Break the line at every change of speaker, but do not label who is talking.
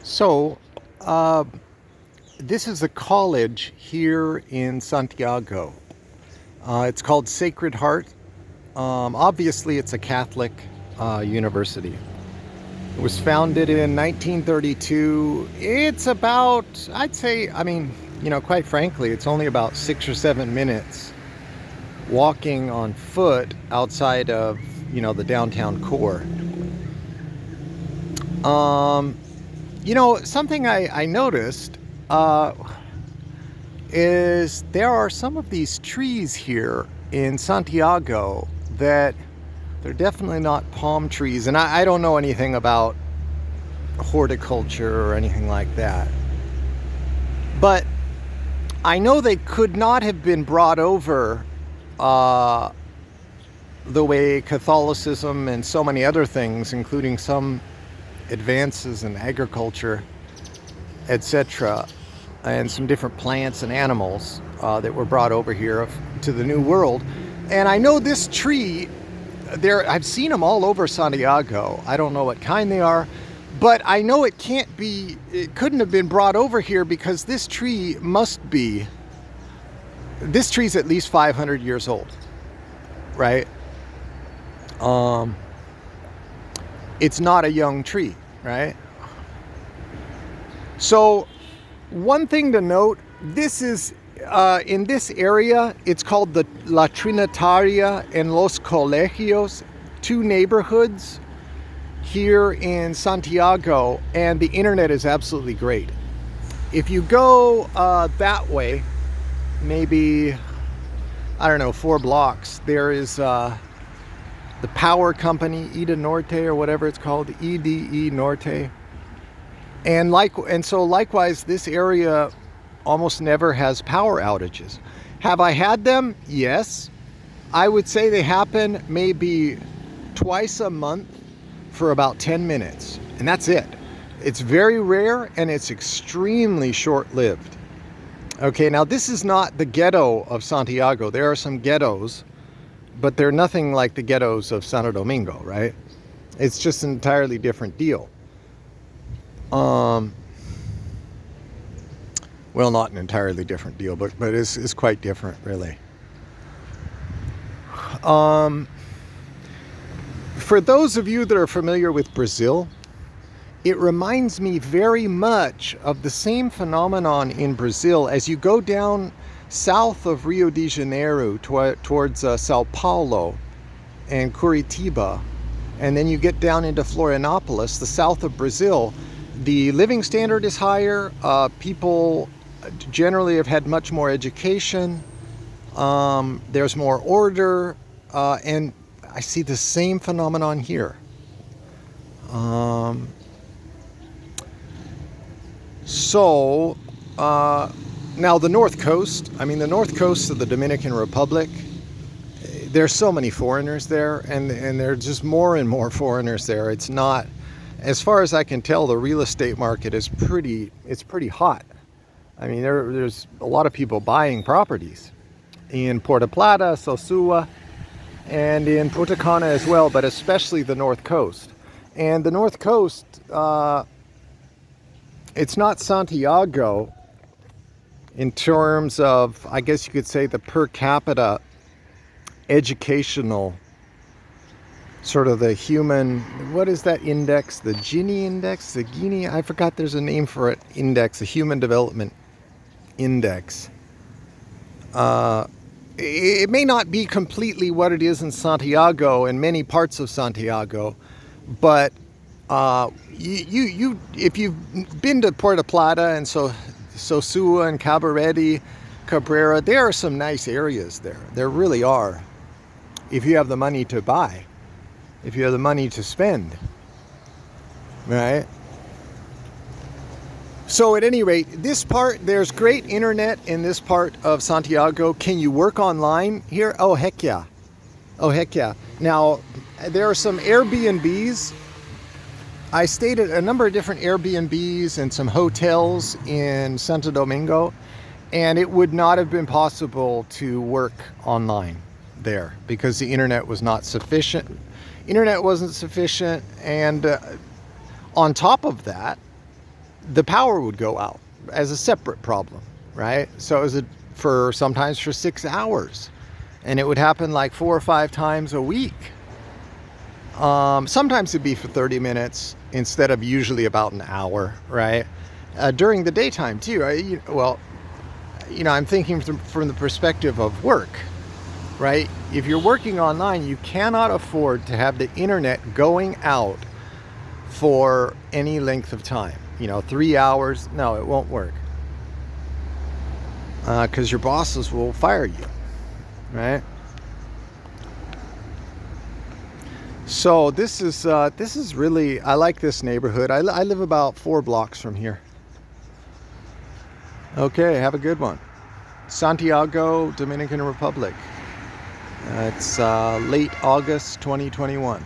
So, uh, this is a college here in Santiago. It's called Sacred Heart. Obviously, it's a Catholic university. It was founded in 1932. It's about, I'd say, quite frankly, it's only about 6 or 7 minutes walking on foot outside of, the downtown core. Something I noticed is there are some of these trees here in Santiago that they're definitely not palm trees. And I don't know anything about horticulture or anything like that. But I know they could not have been brought over the way Catholicism and so many other things, including some advances in agriculture, etc., and some different plants and animals that were brought over here to the New World. And I know this tree, I've seen them all over Santiago. I don't know what kind they are, but I know it couldn't have been brought over here because this tree's at least 500 years old, right? It's not a young tree, right? So one thing to note, this is in this area, it's called the La Trinitaria and Los Colegios, two neighborhoods here in Santiago, and the internet is absolutely great. If you go that way, maybe, 4 blocks, there is the power company, Ida Norte or whatever it's called, EDE Norte. And so likewise, this area almost never has power outages. Have I had them? Yes. I would say they happen maybe twice a month for about 10 minutes. And that's it. It's very rare and it's extremely short-lived. Okay, now this is not the ghetto of Santiago. There are some ghettos, but they're nothing like the ghettos of Santo Domingo, right? It's just an entirely different deal. Well, not an entirely different deal, but it's quite different, really. For those of you that are familiar with Brazil, it reminds me very much of the same phenomenon in Brazil as you go down south of Rio de Janeiro towards Sao Paulo and Curitiba, and then you get down into Florianopolis, the south of Brazil. The living standard is higher. People generally have had much more education. There's more order, and I see the same phenomenon here. Now the north coast of the Dominican Republic, there's so many foreigners there, and there are just more and more foreigners there. It's not, as far as I can tell, the real estate market is pretty hot. I mean, there's a lot of people buying properties in Puerto Plata, Sosua, and in Punta Cana as well, but especially the north coast. And the north coast, it's not Santiago in terms of, I guess you could say, the per capita educational, sort of the human, what is that index? The Gini index? The Gini? I forgot there's a name for it. Index, a human development index. It may not be completely what it is in Santiago and many parts of Santiago, but if you've been to Puerto Plata and Sosua and Cabrera, there are some nice areas there. There really are. If you have the money to buy, if you have the money to spend, right? So at any rate, this part, there's great internet in this part of Santiago. Can you work online here? Oh, heck yeah. Oh, heck yeah. Now, there are some Airbnbs. I stayed at a number of different Airbnbs and some hotels in Santo Domingo, and it would not have been possible to work online there because the internet was not sufficient. Internet wasn't sufficient, and on top of that, the power would go out as a separate problem, right? So it was sometimes for 6 hours, and it would happen like 4 or 5 times a week. Sometimes it'd be for 30 minutes instead of usually about an hour, right? During the daytime too, right? I'm thinking from the perspective of work, right? If you're working online, you cannot afford to have the internet going out for any length of time. 3 hours, no, it won't work. Because your bosses will fire you, right? So this is really, I like this neighborhood. I live about 4 blocks from here. Okay, have a good one. Santiago, Dominican Republic. It's late August 2021.